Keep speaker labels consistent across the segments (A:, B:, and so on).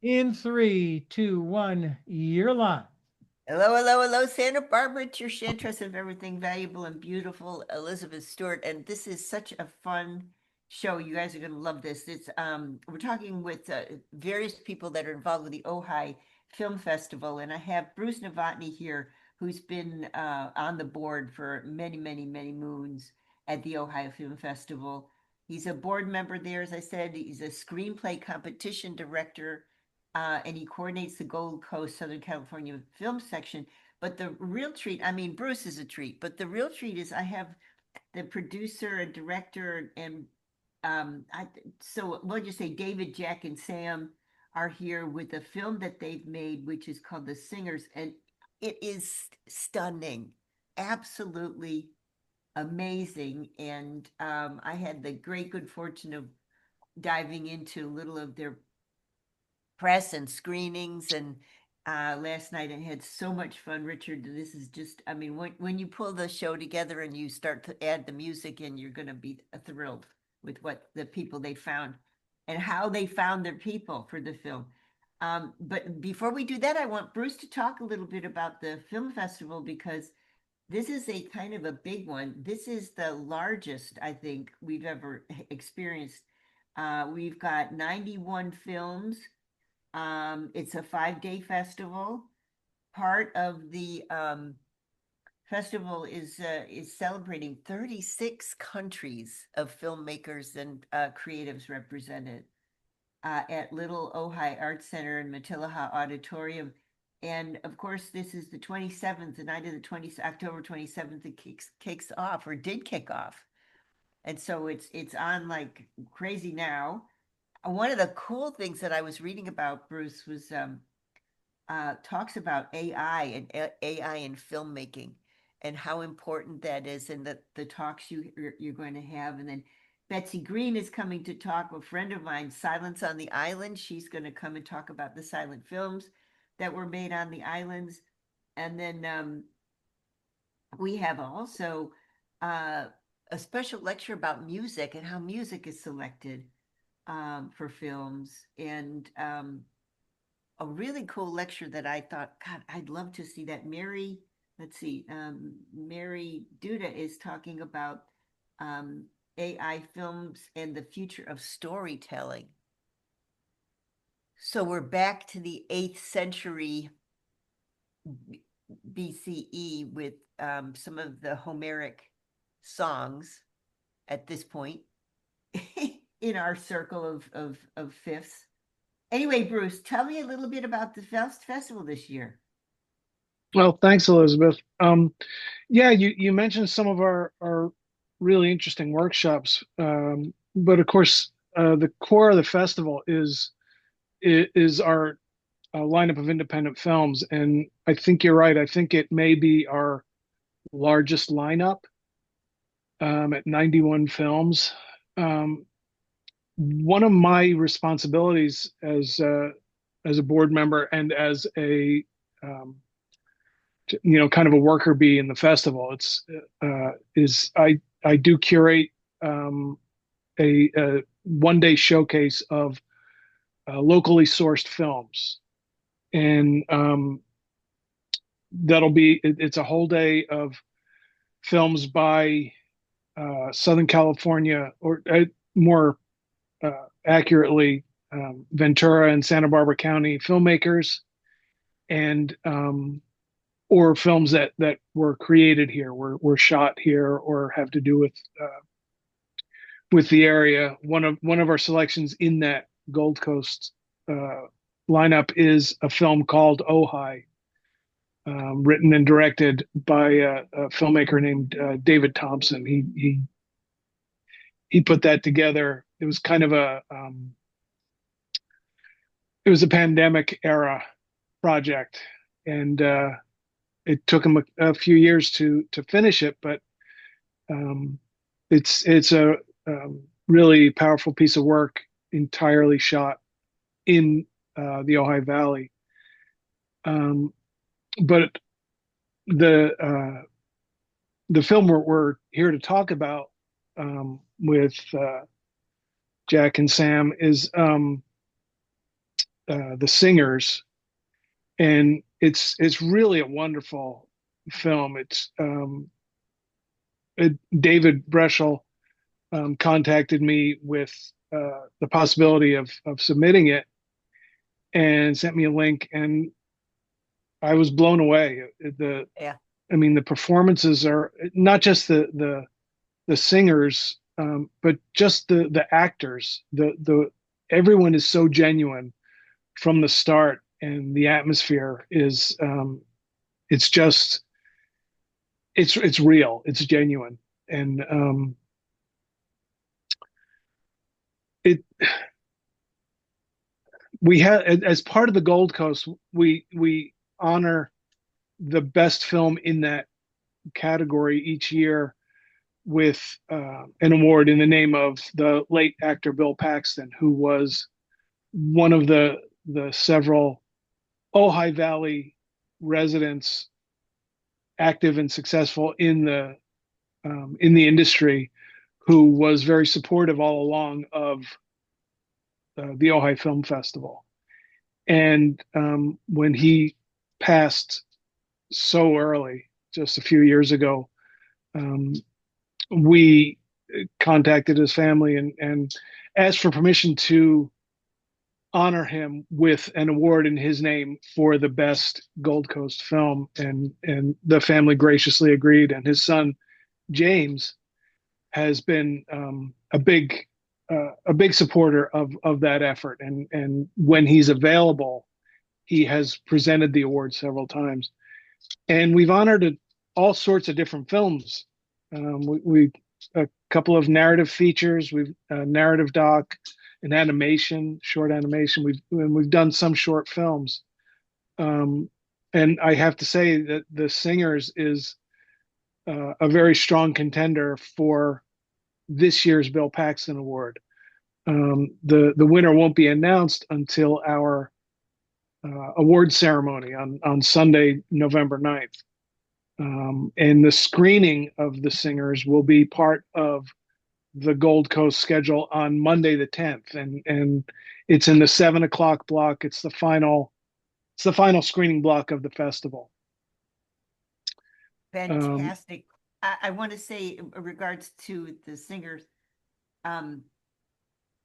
A: In three, two, one, you're live.
B: Hello, hello, hello, Santa Barbara. It's your Chantress of everything valuable and beautiful, Elizabeth Stewart. And this is such a fun show. You guys are going to love this. It's we're talking with various people that are involved with the Ojai Film Festival, and I have Bruce Novotny here, who's been on the board for many, many, many moons at the Ohio Film Festival. He's a board member there, as I said. He's a screenplay competition director, and he coordinates the Gold Coast, Southern California film section. But the real treat, I mean, Bruce is a treat, but the real treat is I have the producer and director and so we'll just say David, Jack, and Sam are here with a film that they've made, which is called The Singers, and it is stunning, absolutely amazing. And I had the great good fortune of diving into a little of their press and screenings and last night I had so much fun, Richard. This is just, I mean, when you pull the show together and you start to add the music in, you're going to be thrilled with what the people they found and how they found their people for the film. But before we do that, I want Bruce to talk a little bit about the film festival because this is a kind of a big one. This is the largest I think we've ever experienced. We've got 91 films. It's a 5 day festival. Part of the festival is celebrating 36 countries of filmmakers and creatives represented at Little Ojai Art Center and Matilaha Auditorium. And of course, this is the 27th, the night of the 20th, October 27th, it kicks off or did kick off. And so it's on like crazy now. One of the cool things that I was reading about, Bruce, was talks about AI and AI in filmmaking and how important that is, and the talks you're going to have. And then Betsy Green is coming to talk. A friend of mine, Silence on the Island. She's going to come and talk about the silent films that were made on the islands. And then we have also uh, a special lecture about music and how music is selected for films, and a really cool lecture that I thought, God, I'd love to see that. Let's see, Mary Duda is talking about AI films and the future of storytelling. So we're back to the 8th century BCE with some of the Homeric songs at this point in our circle of fifths. Anyway, Bruce, tell me a little bit about the festival this year.
C: Well, thanks, Elizabeth. Yeah, you mentioned some of our really interesting workshops, but of course, the core of the festival is our lineup of independent films, and I think you're right. I think it may be our largest lineup at 91 films. Um, One of my responsibilities as a board member and as a kind of a worker bee in the festival. It's is I do curate a 1 day showcase of locally sourced films, and it's a whole day of films by Southern California, or more accurately, Ventura and Santa Barbara County filmmakers, and or films that were created here, were shot here, or have to do with the area. One of our selections in that Gold Coast uh, lineup is a film called Ojai, written and directed by a filmmaker named David Thompson. He put that together. It was kind of it was a pandemic era project, and it took him a few years to finish it, but um, it's a really powerful piece of work, entirely shot in the Ojai Valley. Um, but the the film we're here to talk about, with Jack and Sam, is The Singers, and it's really a wonderful film. David Breschel contacted me with the possibility of submitting it and sent me a link, and I was blown away.
B: Yeah.
C: I mean, the performances are not just the singers, but just the actors. The everyone is so genuine from the start, and the atmosphere is it's just it's real, it's genuine, and it we had as part of the Gold Coast, we honor the best film in that category each year with an award in the name of the late actor Bill Paxton, who was one of the several Ojai Valley residents active and successful in the industry, who was very supportive all along of the Ojai Film Festival. And when he passed so early, just a few years ago, um, we contacted his family and asked for permission to honor him with an award in his name for the best Gold Coast film, and the family graciously agreed. And his son James has been a big supporter of that effort, and when he's available, he has presented the award several times, and we've honored all sorts of different films. We a couple of narrative features, we've a narrative doc, an animation, short animation. We've done some short films, and I have to say that The Singers is a very strong contender for this year's Bill Paxton Award. The winner won't be announced until our award ceremony on Sunday, November 9th. And the screening of The Singers will be part of the Gold Coast schedule on Monday the 10th, and it's in the 7 o'clock block. It's the final screening block of the festival.
B: Fantastic. I want to say in regards to The Singers,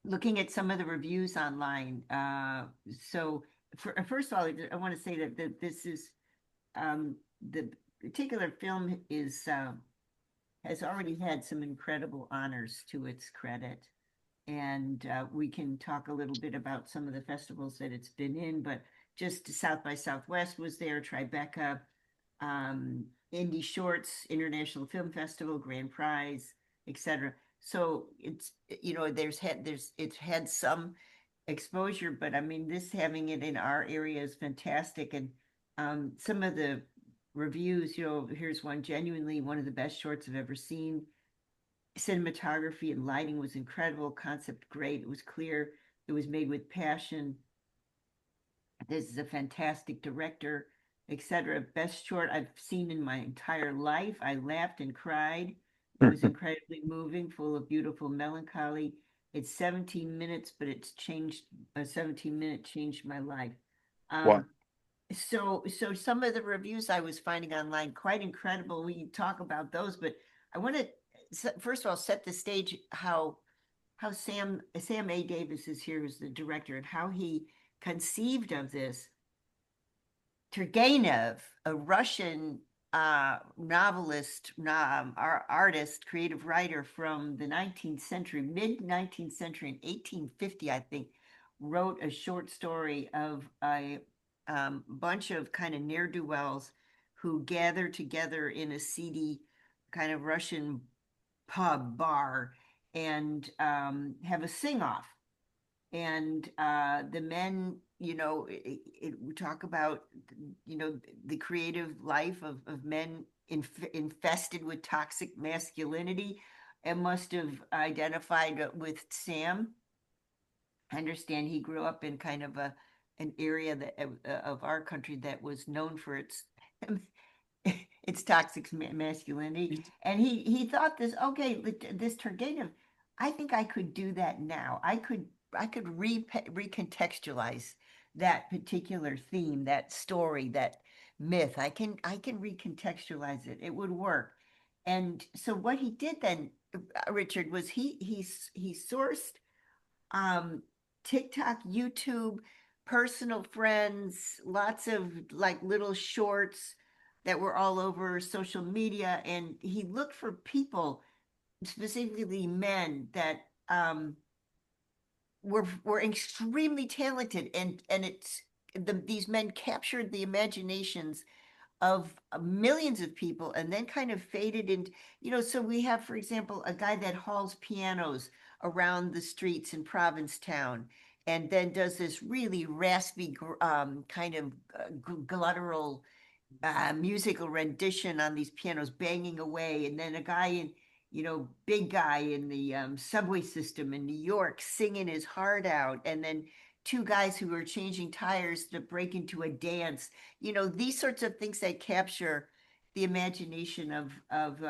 B: looking at some of the reviews online. So first of all, I want to say that this is the particular film is has already had some incredible honors to its credit. And we can talk a little bit about some of the festivals that it's been in, but just South by Southwest was there, Tribeca, Indie Shorts, International Film Festival, Grand Prize, etc. So it's, you know, it's had some exposure, but I mean, this having it in our area is fantastic. And some of the reviews, you know, here's one: genuinely one of the best shorts I've ever seen. Cinematography and lighting was incredible, concept great, it was clear, it was made with passion. This is a fantastic director, etc. Best short I've seen in my entire life. I laughed and cried. It was incredibly moving, full of beautiful melancholy. It's 17 minutes, but it's changed. A 17-minute changed my life.
D: Wow.
B: So some of the reviews I was finding online, quite incredible. We can talk about those, but I want to first of all set the stage how Sam A. Davis is here, who's the director, and how he conceived of this. Turgenev, a Russian novelist, artist, creative writer from the 19th century, mid 19th century, in 1850, I think, wrote a short story of a bunch of kind of ne'er-do-wells who gather together in a seedy kind of Russian bar and have a sing-off. And the men, you know, we talk about, you know, the creative life of men infested with toxic masculinity, and must have identified with Sam. I understand he grew up in kind of an area that of our country that was known for its its toxic masculinity, and he thought this, okay, this Turgenev, I think I could do that now. I could recontextualize that particular theme, that story, that myth. I can recontextualize it. It would work. And so what he did then, Richard, was he sourced TikTok, YouTube, personal friends, lots of like little shorts that were all over social media, and he looked for people, specifically men, that were extremely talented, and these men captured the imaginations of millions of people and then kind of faded into, so we have, for example, a guy that hauls pianos around the streets in Provincetown and then does this really raspy kind of guttural musical rendition on these pianos banging away, and then a guy in, big guy in the subway system in New York singing his heart out, and then two guys who are changing tires to break into a dance. These sorts of things that capture the imagination of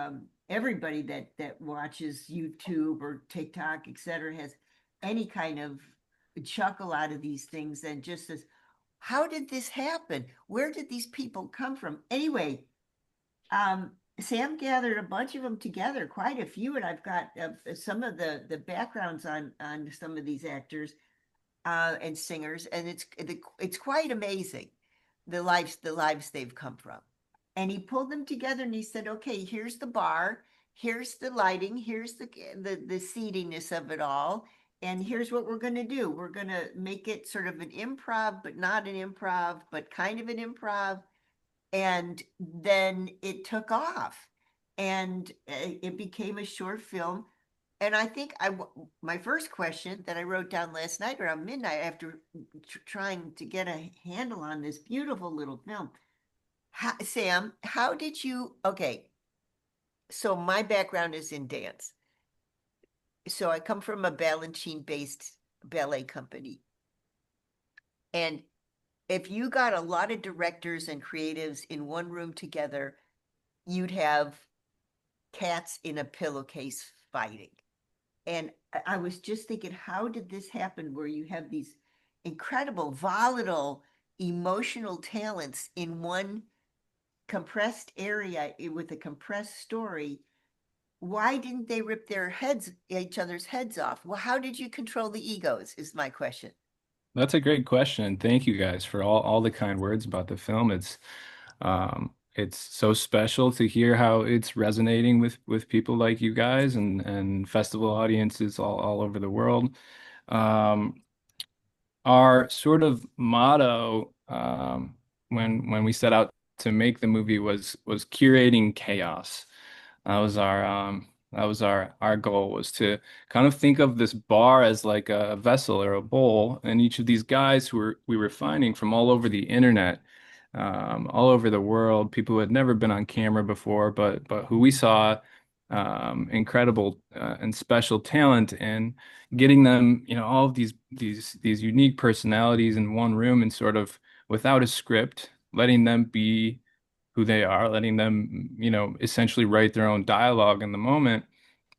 B: everybody that watches YouTube or TikTok, etc., has any kind of chuckle out of these things, and just says, how did this happen? Where did these people come from? Anyway, Sam gathered a bunch of them together, quite a few, and I've got some of the backgrounds on some of these actors and singers, and it's quite amazing the lives they've come from. And he pulled them together and he said, okay, here's the bar, here's the lighting, here's the seediness of it all, and here's what we're going to do. We're going to make it sort of an improv, but not an improv, but kind of an improv. And then it took off, and it became a short film. And I think my first question that I wrote down last night around midnight, after trying to get a handle on this beautiful little film, Sam, how did you? Okay, so my background is in dance. So I come from a Balanchine-based ballet company, and if you got a lot of directors and creatives in one room together, you'd have cats in a pillowcase fighting. And I was just thinking, how did this happen where you have these incredible, volatile, emotional talents in one compressed area with a compressed story? Why didn't they rip each other's heads off? Well, how did you control the egos, is my question.
D: That's a great question. Thank you guys for all the kind words about the film. It's so special to hear how it's resonating with people like you guys and festival audiences all over the world. Um, our sort of motto when we set out to make the movie was curating chaos. That was our goal, was to kind of think of this bar as like a vessel or a bowl, and each of these guys we were finding from all over the internet, all over the world, people who had never been on camera before, but who we saw incredible and special talent, and getting them, all of these unique personalities in one room and sort of without a script, letting them be who they are, letting them, essentially write their own dialogue in the moment,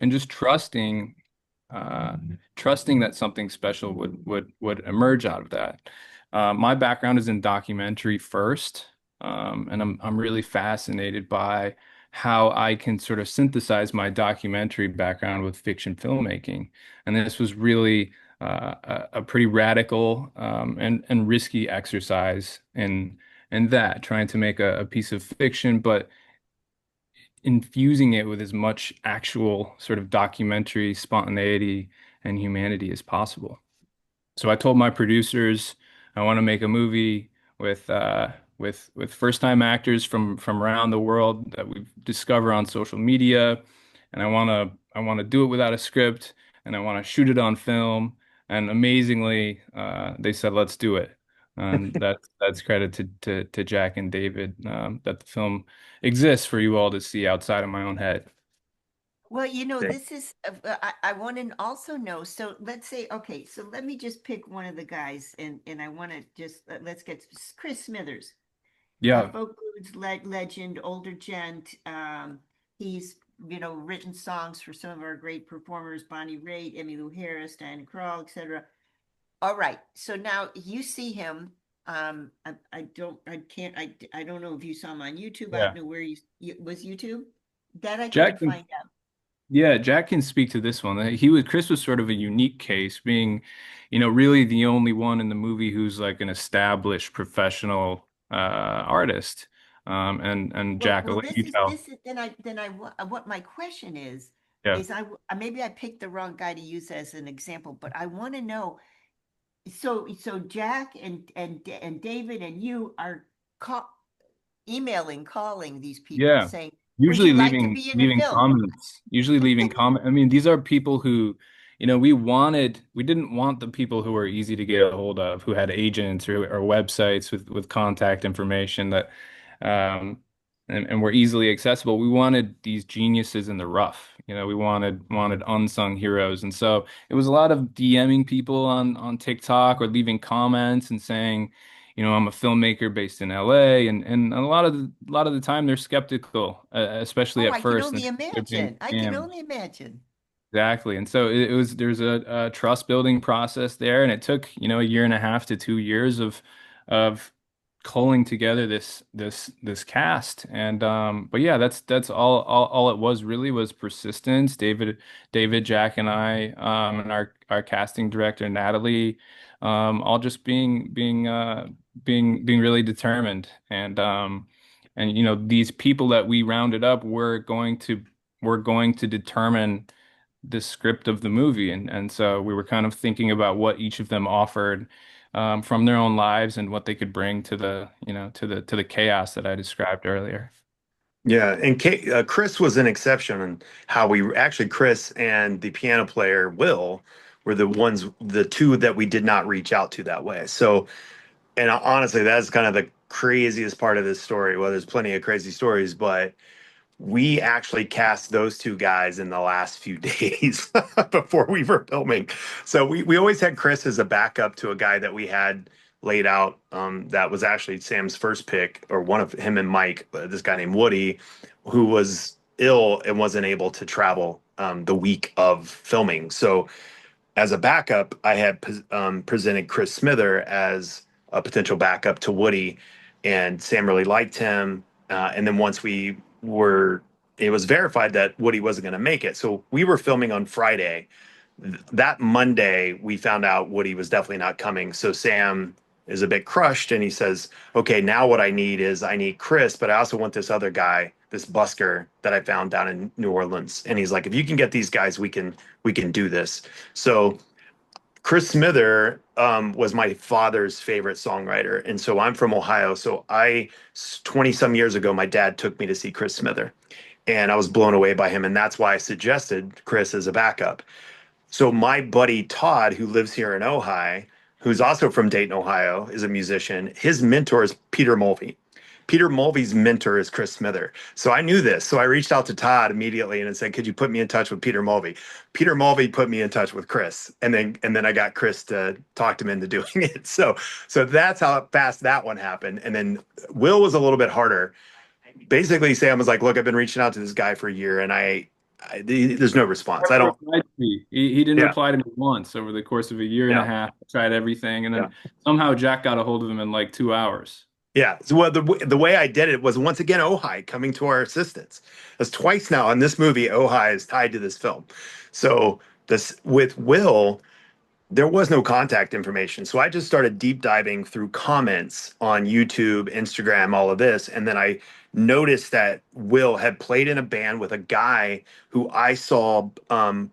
D: and just trusting that something special would emerge out of that. My background is in documentary first, and I'm really fascinated by how I can sort of synthesize my documentary background with fiction filmmaking. And this was really a pretty radical and risky exercise in that, trying to make a piece of fiction, but infusing it with as much actual sort of documentary spontaneity and humanity as possible. So I told my producers I want to make a movie with first-time actors from around the world that we discover on social media, and I want to do it without a script, and I want to shoot it on film. And amazingly, they said, "Let's do it." And that's credit to Jack and David, that the film exists for you all to see outside of my own head.
B: Well,
D: Yeah.
B: this is, I want to also know. So let's say, okay, so let me just pick one of the guys, and I want to just, let's get Chris Smithers,
D: Yeah.
B: folk blues legend, older gent. He's, written songs for some of our great performers, Bonnie Raitt, Emmylou Harris, Diana Krall, etc. All right. So now you see him. I can't, I don't know if you saw him on YouTube. I
D: Yeah.
B: don't know where was YouTube. That I
D: Jack
B: couldn't
D: can,
B: find out.
D: yeah, Jack can speak to this one. Chris was sort of a unique case, being, really the only one in the movie who's like an established professional artist. And Jack, I'll
B: Well,
D: let you tell.
B: this is, what my question
D: Yeah.
B: is maybe I picked the wrong guy to use as an example, but I want to know. So Jack and David and you are call, emailing, calling these people
D: Yeah.
B: saying, "Would
D: Usually
B: you like to
D: leaving
B: be in a
D: leaving
B: film?"
D: comments. Usually leaving comment. I mean, these are people who, we didn't want the people who were easy to get a hold of, who had agents or websites with contact information that and were easily accessible. We wanted these geniuses in the rough. We wanted unsung heroes. And so it was a lot of DMing people on TikTok or leaving comments and saying, I'm a filmmaker based in LA, and a lot of the time they're skeptical, especially
B: Oh,
D: at
B: I can
D: first,
B: only
D: and they're being
B: imagine. I can
D: scammed.
B: only imagine.
D: Exactly. And so there's a trust building process there, and it took, a year and a half to 2 years of culling together this cast. And but yeah, that's all it was really was persistence. David, Jack and I, and our casting director, Natalie, all just being really determined. And these people that we rounded up were going to determine the script of the movie, and so we were kind of thinking about what each of them offered from their own lives and what they could bring to the chaos that I described earlier.
E: Yeah, and Chris was an exception in how we actually Chris and the piano player Will were the two that we did not reach out to that way. So, and honestly, that's kind of the craziest part of this story. Well, there's plenty of crazy stories, but we actually cast those two guys in the last few days before we were filming. So we always had Chris as a backup to a guy that we had laid out. That was actually Sam's first pick, or one of him and Mike, this guy named Woody, who was ill and wasn't able to travel the week of filming. So as a backup, I had presented Chris Smither as a potential backup to Woody, and Sam really liked him. And then once it was verified that Woody wasn't going to make it. So we were filming on Friday. That Monday, we found out Woody was definitely not coming. So Sam is a bit crushed, and he says, "Okay, now what I need Chris, but I also want this other guy, this busker that I found down in New Orleans." And he's like, "If you can get these guys, we can do this." So Chris Smither was my father's favorite songwriter, and so I'm from Ohio. So 20 some years ago, my dad took me to see Chris Smither, and I was blown away by him, and that's why I suggested Chris as a backup. So my buddy Todd, who lives here in Ojai, who's also from Dayton, Ohio, is a musician. His mentor is Peter Mulvey. Peter Mulvey's mentor is Chris Smither. So I knew this. So I reached out to Todd immediately and said, "Could you put me in touch with Peter Mulvey?" Peter Mulvey put me in touch with Chris. And then I got Chris to talk him into doing it. So that's how fast that one happened. And then Will was a little bit harder. Basically, Sam was like, "Look, I've been reaching out to this guy for a year, and there's no response. I
D: Never
E: don't."
D: replied to me. He didn't
E: Yeah,
D: reply to me once over the course of a year and a
E: yeah.
D: half. I tried everything, and
E: Yeah.
D: then somehow Jack got a hold of him in like 2 hours.
E: Yeah. So well, the way I did it was once again Ojai coming to our assistance. That's twice now in this movie. Ojai is tied to this film. So this with Will, there was no contact information. So I just started deep diving through comments on YouTube, Instagram, all of this. And then I noticed that Will had played in a band with a guy who I saw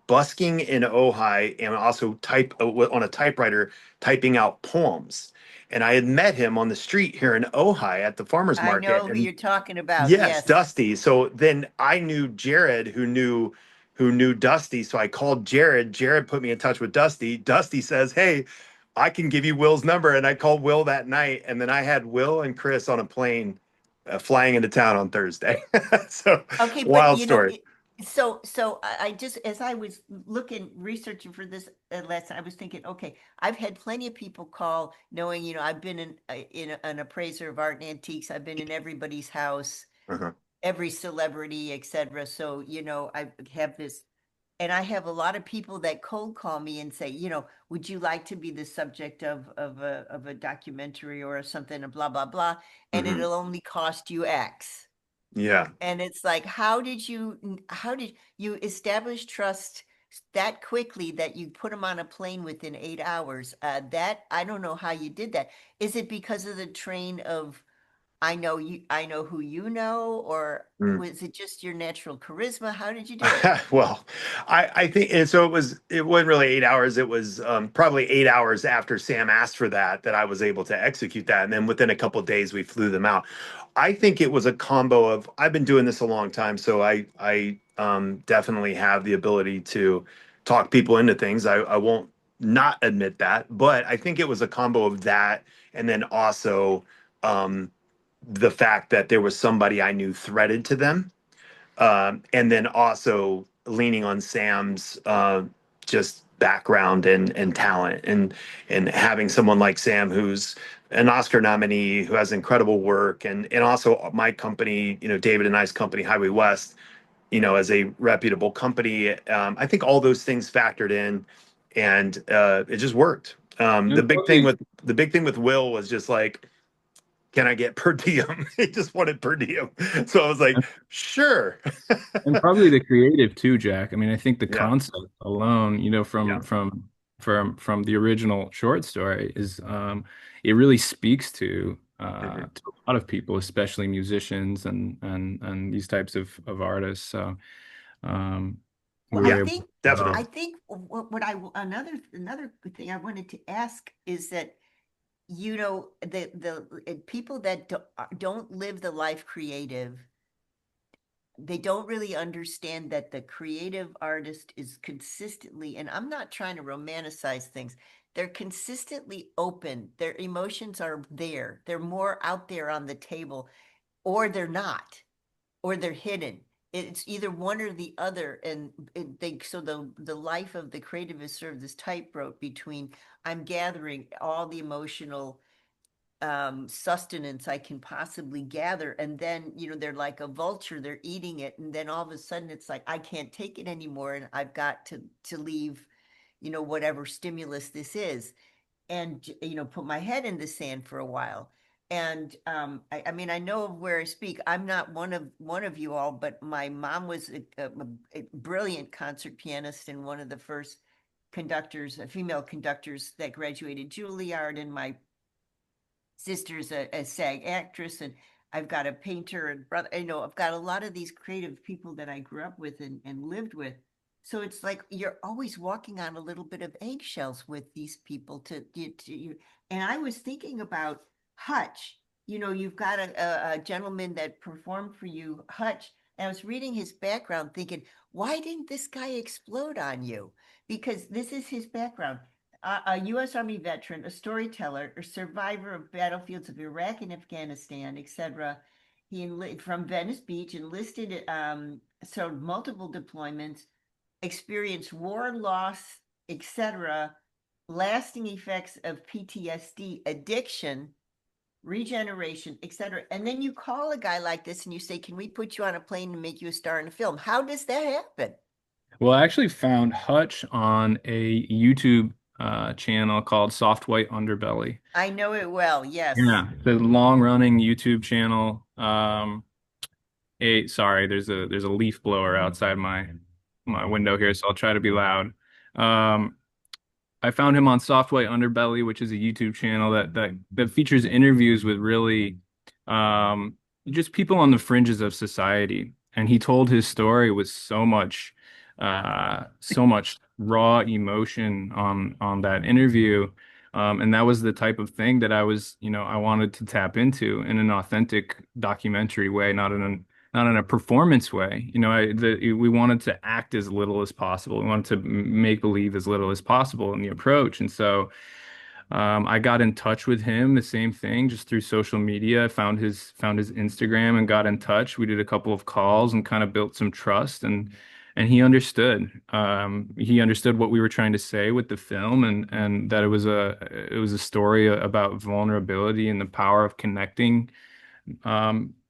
E: busking in Ojai and also type on a typewriter typing out poems. And I had met him on the street here in Ojai at the farmer's
B: I
E: market.
B: know who
E: And
B: you're talking about.
E: yes,
B: Yes.
E: Dusty. So then I knew Jared, who knew Dusty. So I called Jared. Jared put me in touch with Dusty. Dusty says, "Hey, I can give you Will's number." And I called Will that night, and then I had Will and Chris on a plane flying into town on Thursday. So
B: Okay, but
E: wild story.
B: so I just, as I was looking researching for this lesson, I was thinking, okay, I've had plenty of people call, knowing I've been an appraiser of art and antiques. I've been in everybody's house,
E: Uh-huh.
B: every celebrity, etc. So I have this And I have a lot of people that cold call me and say, would you like to be the subject of a documentary or something, and blah, blah, blah. And
E: Mhm.
B: it'll only cost you X.
E: Yeah.
B: And it's like, how did you establish trust that quickly that you put them on a plane within 8 hours? That I don't know how you did that. Is it because of the train of I know who you know, or
E: Mm.
B: was it just your natural charisma? How did you do it?
E: Well, I think, and so it wasn't really 8 hours. It was probably 8 hours after Sam asked for that I was able to execute that. And then within a couple of days, we flew them out. I think it was a combo of, I've been doing this a long time, so I definitely have the ability to talk people into things. I won't not admit that, but I think it was a combo of that, and then also um, the fact that there was somebody I knew threaded to them, and then also leaning on Sam's just background and talent, and having someone like Sam who's an Oscar nominee, who has incredible work, and also my company, David and I's company, Highway West, as a reputable company. I think all those things factored in, and it just worked.
D: And probably
E: The big thing with Will was just like, can I get per diem? He just wanted per diem. So I was like, sure.
D: And probably the creative too, Jack. I mean, I think the
E: Yeah.
D: concept alone,
E: Yeah.
D: from the original short story is it really speaks
E: Mhm.
D: to a lot of people, especially musicians and these types of artists. So um
B: Well,
D: we
B: I
D: were
E: Yeah,
D: able to
B: think
D: pull that
B: I
D: off.
E: definitely.
B: think what I another thing I wanted to ask is that the people that don't live the life creative, they don't really understand that the creative artist is consistently, and I'm not trying to romanticize things, they're consistently open, their emotions are there, they're more out there on the table, or they're not, or they're hidden. It's either one or the other, and the life of the creative is sort of this tightrope between I'm gathering all the emotional sustenance I can possibly gather, and then they're like a vulture, they're eating it, and then all of a sudden it's like I can't take it anymore, and I've got to leave, whatever stimulus this is, and put my head in the sand for a while. And I mean, I know of where I speak. I'm not one of you all, but my mom was a brilliant concert pianist and one of the first conductors, female conductors that graduated Juilliard, and my sister's a SAG actress, and I've got a painter and brother. I've got a lot of these creative people that I grew up with and lived with. So it's like you're always walking on a little bit of eggshells with these people and I was thinking about Hutch. You've got a gentleman that performed for you, Hutch. And I was reading his background thinking, why didn't this guy explode on you? Because this is his background: a U.S. Army veteran, a storyteller, a survivor of battlefields of Iraq and Afghanistan, etc. From Venice Beach, enlisted, so multiple deployments, experienced war loss, etc., lasting effects of PTSD, addiction, regeneration, etc. And then you call a guy like this and you say, "Can we put you on a plane and make you a star in a film?" How does that happen?
D: Well, I actually found Hutch on a YouTube channel called Soft White Underbelly.
B: I know it well. Yes.
D: Yeah, the long running YouTube channel. Sorry, there's a leaf blower outside my window here, so I'll try to be loud. Um, I found him on Softway Underbelly, which is a YouTube channel that features interviews with really um, just people on the fringes of society. And he told his story with so much raw emotion on that interview. And that was the type of thing that I wanted to tap into in an authentic documentary way, not in a performance way. We wanted to act as little as possible. We wanted to make believe as little as possible in the approach. And so I got in touch with him, the same thing, just through social media. I found his Instagram and got in touch. We did a couple of calls and kind of built some trust, and he understood. He understood what we were trying to say with the film, and that it was a story about vulnerability and the power of connecting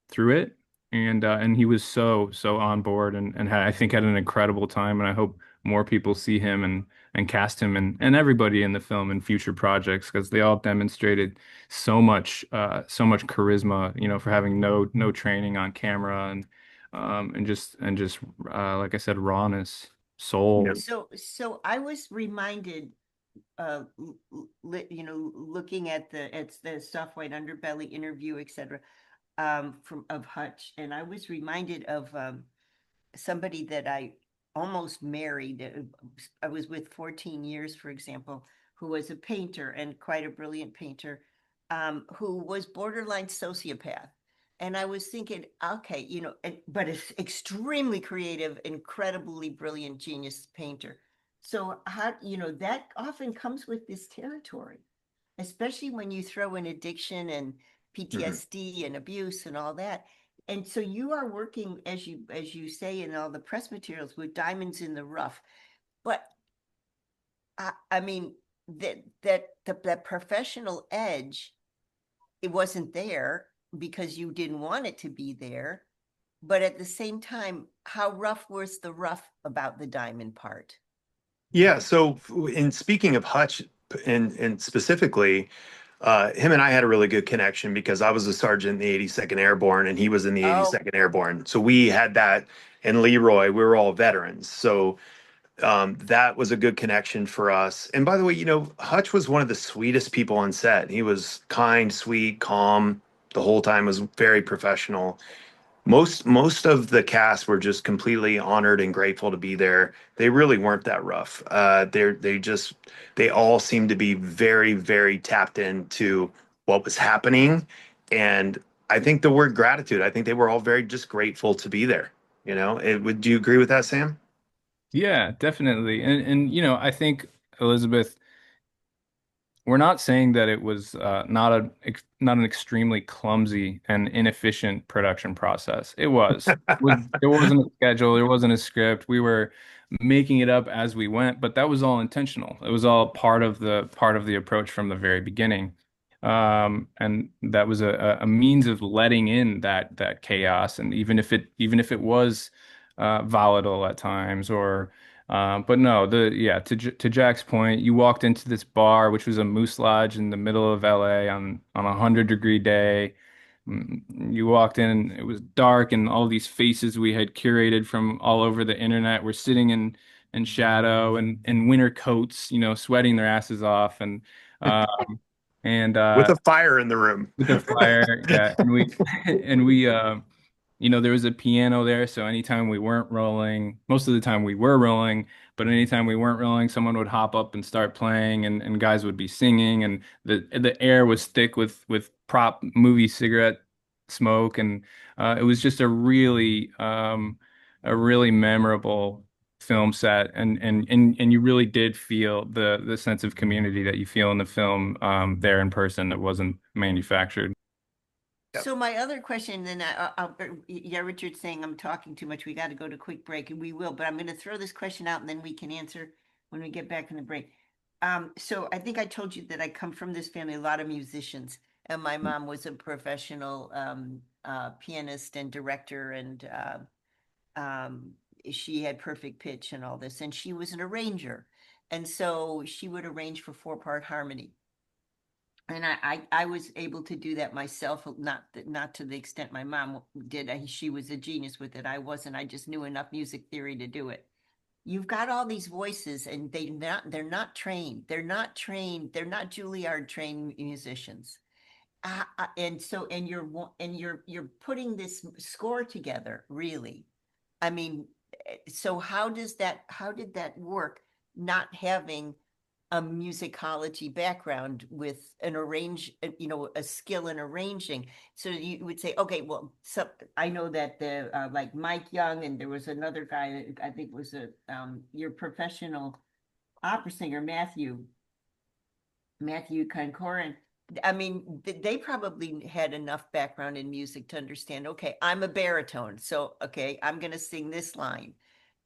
D: through it. And he was so on board, and I think had an incredible time. And I hope more people see him and cast him and everybody in the film in future projects because they all demonstrated so much charisma, for having no training on camera and just like I said, rawness, soul.
E: Yep.
B: So I was reminded, looking at the soft white underbelly interview, etc., from of Hutch, and I was reminded of somebody that I almost married. I was with 14 years, for example, who was a painter and quite a brilliant painter, who was borderline sociopath. And I was thinking, okay, but it's extremely creative, incredibly brilliant, genius painter. So how, that often comes with this territory, especially when you throw in addiction and PTSD and abuse and all that. And so you are working, as you say in all the press materials, with diamonds in the rough. But I mean that professional edge, it wasn't there because you didn't want it to be there. But at the same time, how rough was the rough about the diamond part?
E: Yeah. So, in speaking of Hutch, and specifically, him and I had a really good connection because I was a sergeant in the 82nd Airborne and he was in the
B: Oh,
E: 82nd Airborne. So we had that, and Leroy, we were all veterans. So that was a good connection for us. And by the way, Hutch was one of the sweetest people on set. He was kind, sweet, calm the whole time, was very professional. Most of the cast were just completely honored and grateful to be there. They really weren't that rough. They all seemed to be very, very tapped into what was happening. And I think the word gratitude, I think they were all very just grateful to be there. Would you agree with that, Sam?
D: Yeah, definitely. And I think Elizabeth, we're not saying that it was not an extremely clumsy and inefficient production process. It was. There wasn't a schedule, there wasn't a script. We were making it up as we went, but that was all intentional. It was all part of the approach from the very beginning. And that was a means of letting in that chaos, and even if it was volatile at times but no, to Jack's point, you walked into this bar, which was a Moose Lodge in the middle of LA on a 100-degree day. You walked in, and it was dark, and all these faces we had curated from all over the internet were sitting in shadow and in winter coats, sweating their asses off, and
E: With a fire in the room.
D: with a fire, yeah, and we there was a piano there, so anytime we weren't rolling, most of the time we were rolling, but anytime we weren't rolling, someone would hop up and start playing, and guys would be singing, and the air was thick with prop movie cigarette smoke, and it was just a really memorable film set, and you really did feel the sense of community that you feel in the film there in person that wasn't manufactured.
E: Yep.
B: So my other question, then yeah, Richard's saying I'm talking too much. We got to go to quick break, and we will. But I'm going to throw this question out, and then we can answer when we get back from the break. So I think I told you that I come from this family, a lot of musicians, and my mom was a professional pianist and director, and she had perfect pitch and all this, and she was an arranger, and so she would arrange for 4-part harmony. And I was able to do that myself, not to the extent my mom did. She was a genius with it. I wasn't. I just knew enough music theory to do it. You've got all these voices, and they're not trained. They're not trained. They're not Juilliard trained musicians. And you're putting this score together, really. I mean, so how did that work? Not having a musicology background with a skill in arranging. So you would say, okay, well, so I know that the like Mike Young, and there was another guy that I think was your professional opera singer, Matthew Concorin. I mean, they probably had enough background in music to understand, okay, I'm a baritone, so okay, I'm going to sing this line.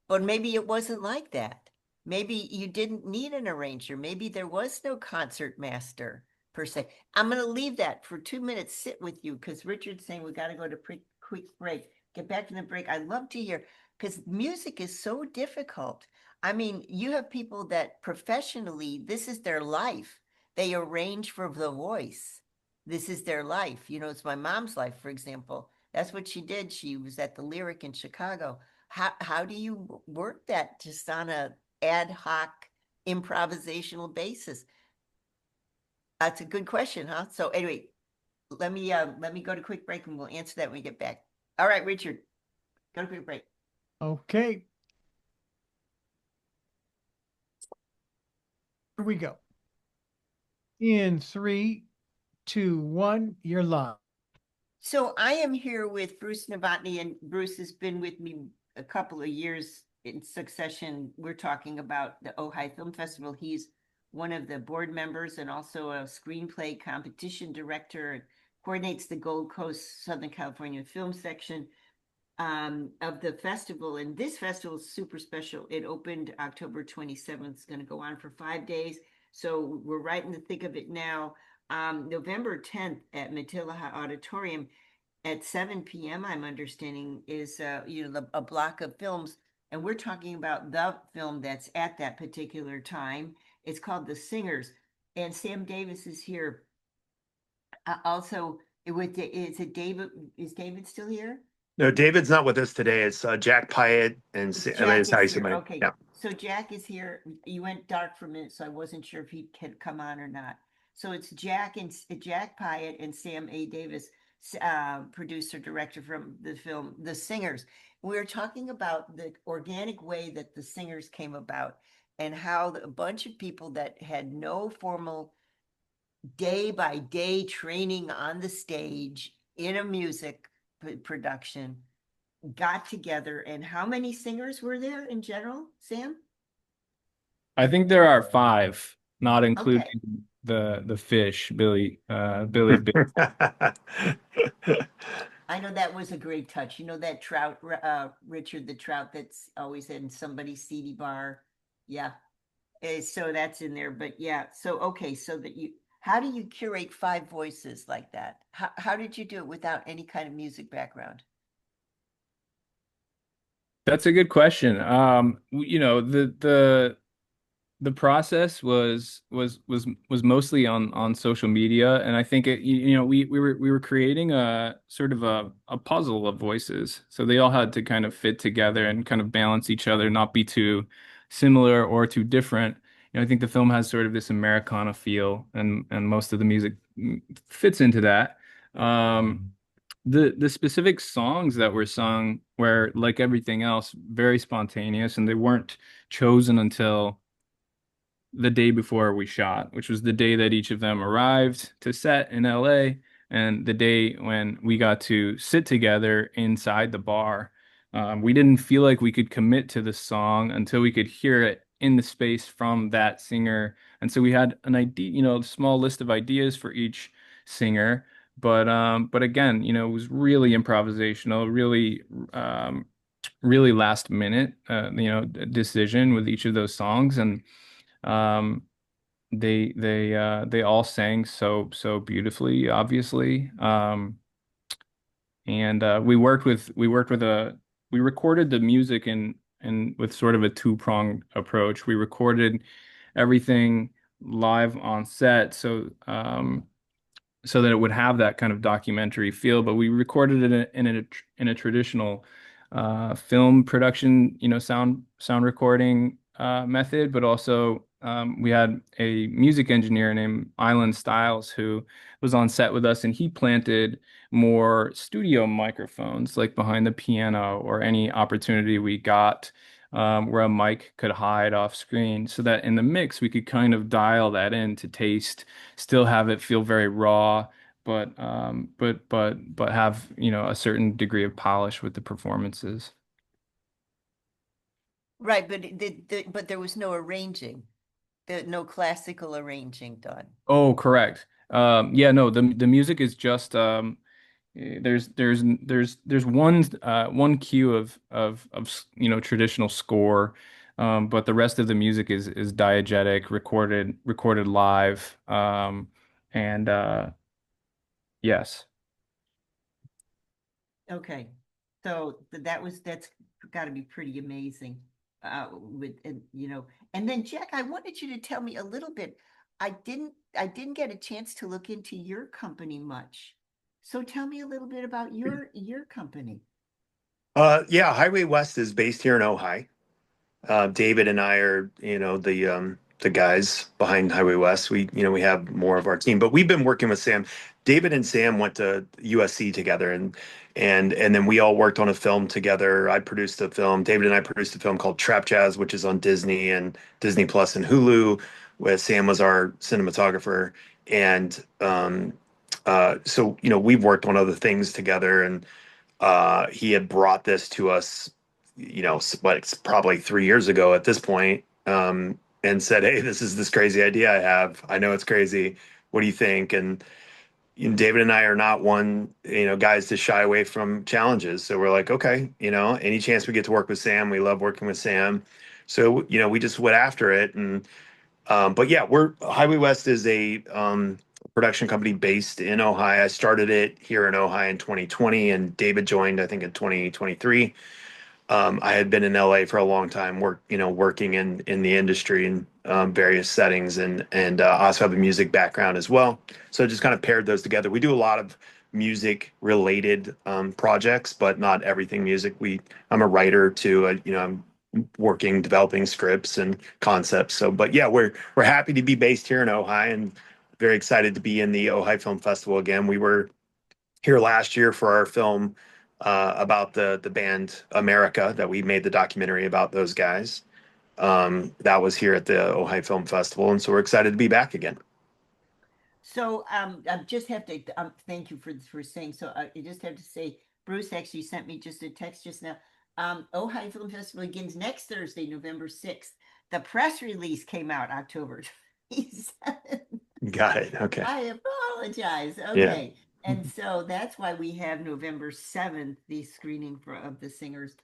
B: But maybe it wasn't like that. Maybe you didn't need an arranger. Maybe there was no concert master per se. I'm going to leave that for 2 minutes, sit with you, because Richard's saying we got to go to quick break. get back from the break, I'd love to hear, because music is so difficult. I mean, you have people that professionally, this is their life. They arrange for the voice. This is their life. You know, it's my mom's life, for example. That's what she did. She was at the Lyric in Chicago. How do you work that just on a ad hoc improvisational basis? That's a good question, huh? So anyway, let me go to quick break and we'll answer that when we get back. All right, Richard, go to quick break.
A: Okay. Here we go. In 3, 2, 1, you're live.
B: So I am here with Bruce Novotny, and Bruce has been with me a couple of years in succession. We're talking about the Ojai Film Festival. He's one of the board members and also a screenplay competition director, coordinates the Gold Coast Southern California film section of the festival. And this festival is super special. It opened October 27th. It's going to go on for 5 days. So we're right in the thick of it now. November 10th at Matilaha Auditorium at 7 p.m., I'm understanding, is a block of films. And we're talking about the film that's at that particular time. It's called The Singers. And Sam Davis is here. Also, is David still here?
E: No, David's not with us today. It's Jack Pyatt and
B: Jack
E: is how you
B: is
E: say
B: here.
E: my
B: Okay,
E: yeah.
B: so Jack is here. You went dark for a minute, so I wasn't sure if he could come on or not. So it's Jack Pyatt and Sam A. Davis, producer director from the film The Singers. We're talking about the organic way that The Singers came about and how a bunch of people that had no formal day by day training on the stage in a music production got together. And how many singers were there in general, Sam?
D: I think there are five, not
B: Okay.
D: including the fish, Billy.
B: I know that was a great touch. You know that trout, Richard, the trout that's always in somebody's CD bar. Yeah. So that's in there. But yeah. So, okay. So that how do you curate 5 voices like that? How did you do it without any kind of music background?
D: That's a good question. The process was mostly on social media, and I think we were creating a sort of a puzzle of voices, so they all had to kind of fit together and kind of balance each other, not be too similar or too different. I think the film has sort of this Americana feel, and most of the music fits into that. Um, the specific songs that were sung were, like everything else, very spontaneous, and they weren't chosen until the day before we shot, which was the day that each of them arrived to set in LA and the day when we got to sit together inside the bar. We didn't feel like we could commit to the song until we could hear it in the space from that singer. And so we had an idea, a small list of ideas for each singer. But again, it was really improvisational, really last minute, decision with each of those songs. And um, they all sang so beautifully, obviously. And we recorded the music in with sort of a two-pronged approach. We recorded everything live on set, so that it would have that kind of documentary feel. But we recorded it in a traditional film production, sound recording method. But also we had a music engineer named Island Styles who was on set with us, and he planted more studio microphones like behind the piano or any opportunity we got. Where a mic could hide off screen, so that in the mix we could kind of dial that in to taste, still have it feel very raw, but have, a certain degree of polish with the performances.
B: Right, but but there was no arranging, no classical arranging done.
D: Oh, correct. Yeah, no, the music is just there's one cue of traditional score, but the rest of the music is diegetic, recorded live, and yes.
B: Okay. So that's got to be pretty amazing. With and and then Jack, I wanted you to tell me a little bit. I didn't get a chance to look into your company much. So tell me a little bit about your company.
E: Yeah, Highway West is based here in Ojai. David and I are, the guys behind Highway West. We have more of our team, but we've been working with Sam. David and Sam went to USC together, and then we all worked on a film together. I produced a film. David and I produced a film called Trap Jazz, which is on Disney and Disney Plus and Hulu, where Sam was our cinematographer. And so we've worked on other things together, and he had brought this to us, but it's probably 3 years ago at this point, and said, "Hey, this is this crazy idea I have. I know it's crazy. What do you think?" And David and I are not one, guys to shy away from challenges. So we're like, okay, any chance we get to work with Sam, we love working with Sam. So we just went after it, and but yeah, we're Highway West is a production company based in Ohio. I started it here in Ohio in 2020, and David joined, I think, in 2023. I had been in LA for a long time, working in the industry in various settings, and also have a music background as well. So just kind of paired those together. We do a lot of music related projects, but not everything music. I'm a writer too. I'm working, developing scripts and concepts. So, but yeah, we're happy to be based here in Ojai, and very excited to be in the Ojai Film Festival again. We were here last year for our film about the band America that we made the documentary about those guys. That was here at the Ojai Film Festival, and so we're excited to be back again.
B: So I just have to thank you for saying so. I just have to say, Bruce actually sent me just a text just now. Ohio Film Festival begins next Thursday, November 6th. The press release came out October 27th.
E: Got it. Okay.
B: I apologize.
E: Yeah.
B: Okay. And so that's why we have November 7th, the screening of the singers,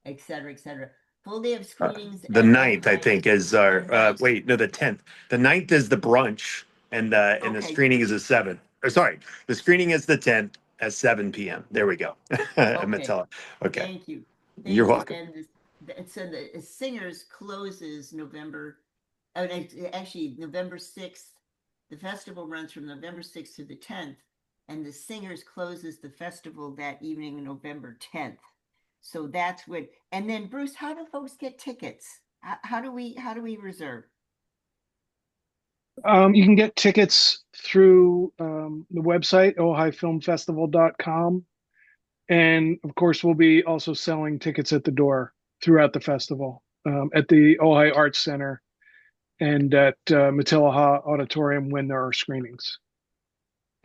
B: et cetera, et cetera. Full day of screenings
E: The
B: at
E: ninth, I
B: Ojai.
E: think, is
B: The
E: our
B: ninth.
E: wait, no, the 10th. The ninth is the brunch, and the
B: Okay.
E: screening is the 7th. Or sorry, the screening is the 10th at 7 p.m. There we go.
B: Okay.
E: Matella. Okay.
B: Thank you.
E: You're
B: Thank you.
E: welcome.
B: And so the Singers closes November, actually November 6th. The festival runs from November 6th to the 10th, and the Singers closes the festival that evening, November 10th. So that's what, and then Bruce, how do folks get tickets? How do we reserve?
C: You can get tickets through the website, ohighfilmfestival.com. And of course, we'll be also selling tickets at the door throughout the festival, at the Ojai Arts Center and at Matilaha Auditorium when there are screenings.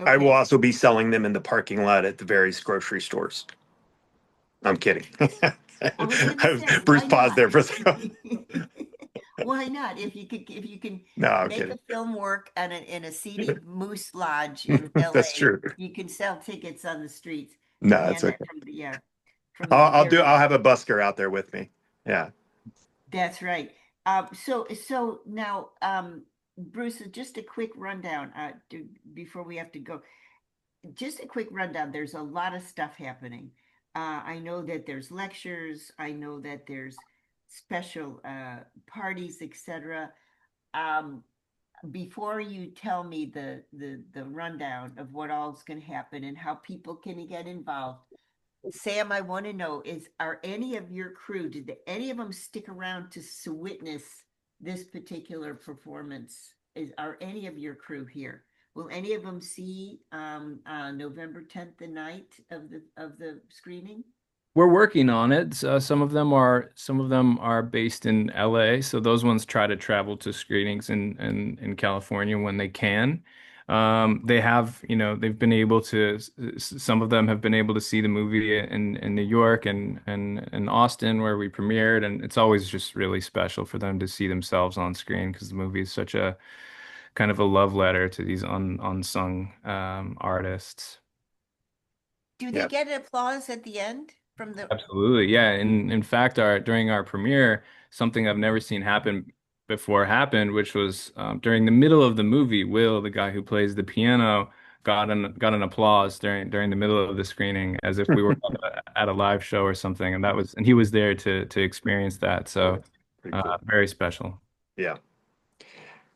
E: I will
B: Okay.
E: also be selling them in the parking lot at the various grocery stores. I'm kidding.
B: I was gonna say,
E: Bruce
B: why
E: paused
B: not?
E: there for a second.
B: Why not? If you can
E: No, I'm
B: make
E: kidding.
B: a film work in a seedy moose lodge in
E: That's
B: LA,
E: true.
B: you can sell tickets on the streets
E: No,
B: and
E: that's
B: hand that
E: okay.
B: from the
E: I'll
B: area.
E: have a busker out there with me. Yeah.
B: That's right. So now, Bruce, just a quick rundown, before we have to go. Just a quick rundown. There's a lot of stuff happening. I know that there's lectures. I know that there's special parties, etc. Um, before you tell me the rundown of what all's going to happen and how people can get involved, Sam, I want to know are any of your crew, did any of them stick around to witness this particular performance? Are any of your crew here? Will any of them see November 10th, the night of the screening?
D: We're working on it. Some of them are based in LA, so those ones try to travel to screenings in California when they can. They have, they've been able to. Some of them have been able to see the movie in New York and Austin where we premiered, and it's always just really special for them to see themselves on screen because the movie is such a kind of a love letter to these unsung artists.
B: Do they
E: Yeah.
B: get applause at the end from the?
D: Absolutely. Yeah. In fact, during our premiere, something I've never seen happen before happened, which was during the middle of the movie, Will, the guy who plays the piano, got an applause during the middle of the screening as if we were at a live show or something. And he was there to experience that. So
E: Pretty cool.
D: very special.
E: Yeah.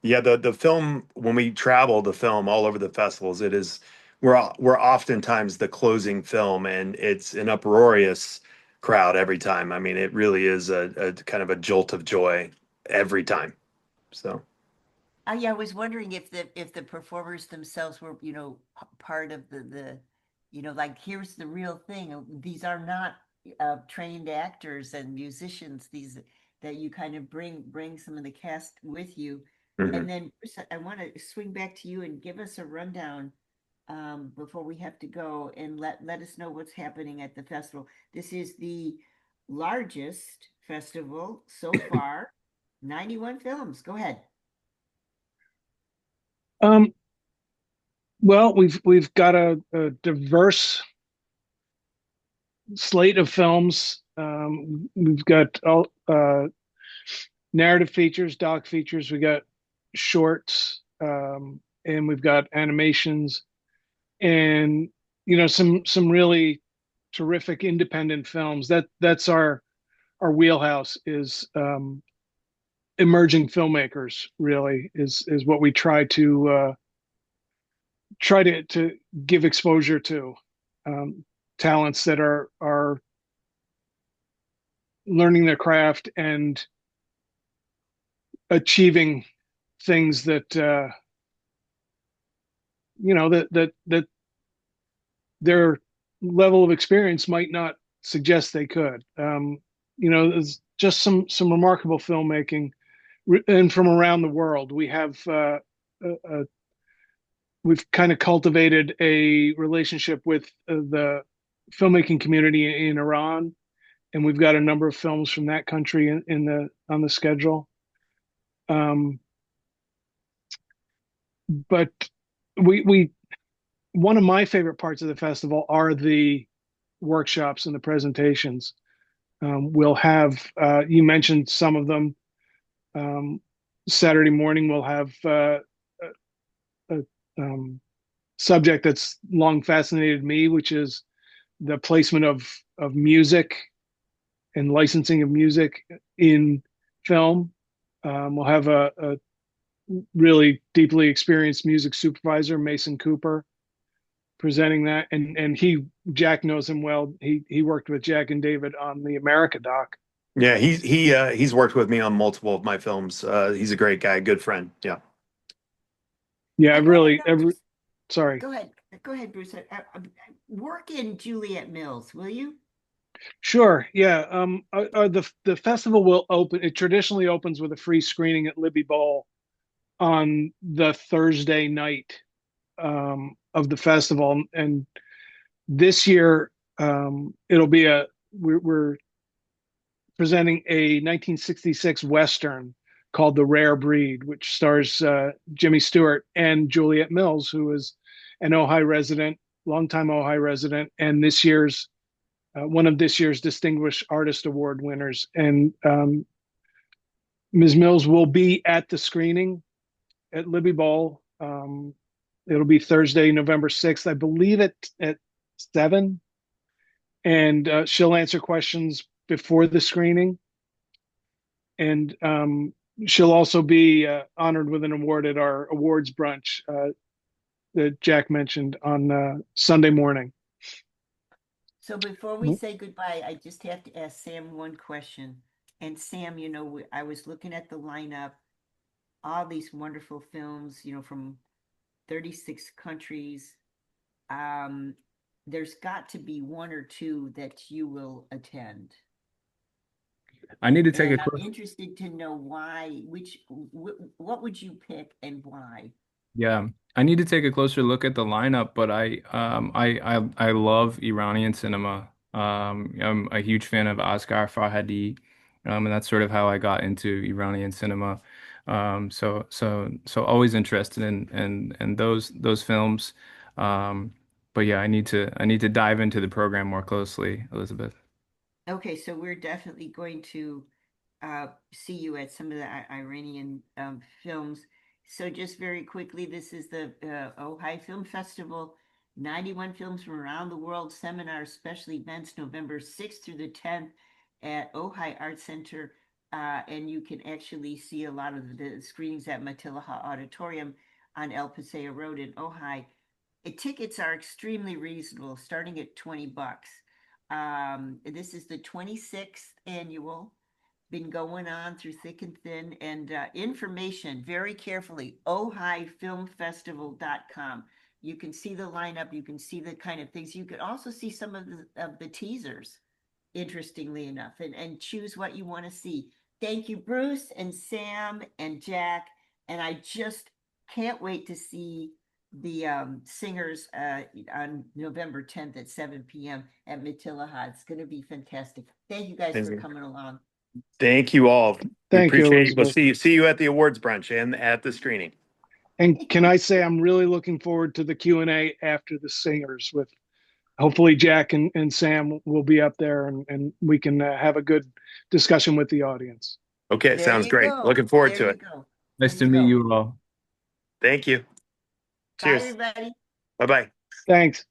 E: Yeah, the film when we travel the film all over the festivals, we're oftentimes the closing film, and it's an uproarious crowd every time. I mean, it really is a kind of a jolt of joy every time. So
B: Yeah, I was wondering if the performers themselves were, part of like here's the real thing. These are not trained actors and musicians. These that you kind of bring some of the cast with you.
E: mhm.
B: And then Bruce, I want to swing back to you and give us a rundown before we have to go, and let us know what's happening at the festival. This is the largest festival so far. 91 films. Go ahead.
C: Um, well, we've got a diverse slate of films. We've got all narrative features, doc features. We got shorts, and we've got animations, and some really terrific independent films. That's our wheelhouse is emerging filmmakers. Really is what we try to give exposure to, talents that are learning their craft and achieving things that that their level of experience might not suggest they could. There's just some remarkable filmmaking, and from around the world. We've kind of cultivated a relationship with the filmmaking community in Iran, and we've got a number of films from that country in the on the schedule. Um, but we one of my favorite parts of the festival are the workshops and the presentations. We'll have you mentioned some of them. Um, Saturday morning we'll have a subject that's long fascinated me, which is the placement of music and licensing of music in film. We'll have a really deeply experienced music supervisor, Mason Cooper, presenting that, and Jack knows him well. He worked with Jack and David on the America doc.
E: Yeah, he's worked with me on multiple of my films. He's a great guy, good friend. Yeah.
C: Yeah, I
B: I want to
C: really
B: know,
C: every
B: just
C: sorry.
B: go ahead, Bruce. Work in Juliet Mills, will you?
C: Sure. Yeah. The festival will open. It traditionally opens with a free screening at Libby Bowl on the Thursday night of the festival, and this year it'll be we're presenting a 1966 Western called The Rare Breed, which stars Jimmy Stewart and Juliet Mills, who is an Ojai resident, longtime Ojai resident, and one of this year's Distinguished Artist Award winners. And Ms. Mills will be at the screening at Libby Bowl. It'll be Thursday, November 6th, I believe at 7. And she'll answer questions before the screening. And she'll also be honored with an award at our awards brunch that Jack mentioned on Sunday morning.
B: So before we say goodbye, I just have to ask Sam one question. And Sam, I was looking at the lineup, all these wonderful films, from 36 countries. There's got to be one or two that you will attend.
D: I need to take a
B: And I'm
D: quick.
B: interested to know why, what would you pick and why?
D: Yeah, I need to take a closer look at the lineup, but I love Iranian cinema. I'm a huge fan of Asghar Farhadi, and that's sort of how I got into Iranian cinema. So always interested in those films. But yeah, I need to dive into the program more closely, Elizabeth.
B: Okay, so we're definitely going to see you at some of the Iranian films. So just very quickly, this is the Ojai Film Festival. 91 films from around the world, seminars, special events, November 6th through the 10th at Ojai Art Center. And you can actually see a lot of the screenings at Matilaha Auditorium on El Paseo Road in Ojai. Tickets are extremely reasonable, starting at $20. This is the 26th annual, been going on through thick and thin, and information very carefully, ohaifilmfestival.com. You can see the lineup, you can see the kind of things. You could also see some of the teasers, interestingly enough, and choose what you want to see. Thank you, Bruce and Sam and Jack. And I just can't wait to see the singers on November 10th at 7 p.m. at Matilaha. It's going to be fantastic. Thank you guys for
E: Amazing.
B: coming along.
E: Thank you all. We
C: Thank you,
E: appreciate it. We'll
C: Elizabeth.
E: see you at the awards brunch and at the screening.
C: And can I say I'm really looking forward to the Q&A after the singers with hopefully Jack and Sam will be up there and we can have a good discussion with the audience.
E: Okay,
B: There
E: sounds
B: you
E: great.
B: go.
E: Looking forward
B: There
E: to
B: you
E: it.
B: go.
D: Nice
B: There
D: to
B: you
D: meet
B: go.
D: you all.
E: Thank you.
B: Bye,
E: Cheers.
B: everybody.
E: Bye-bye.
C: Thanks.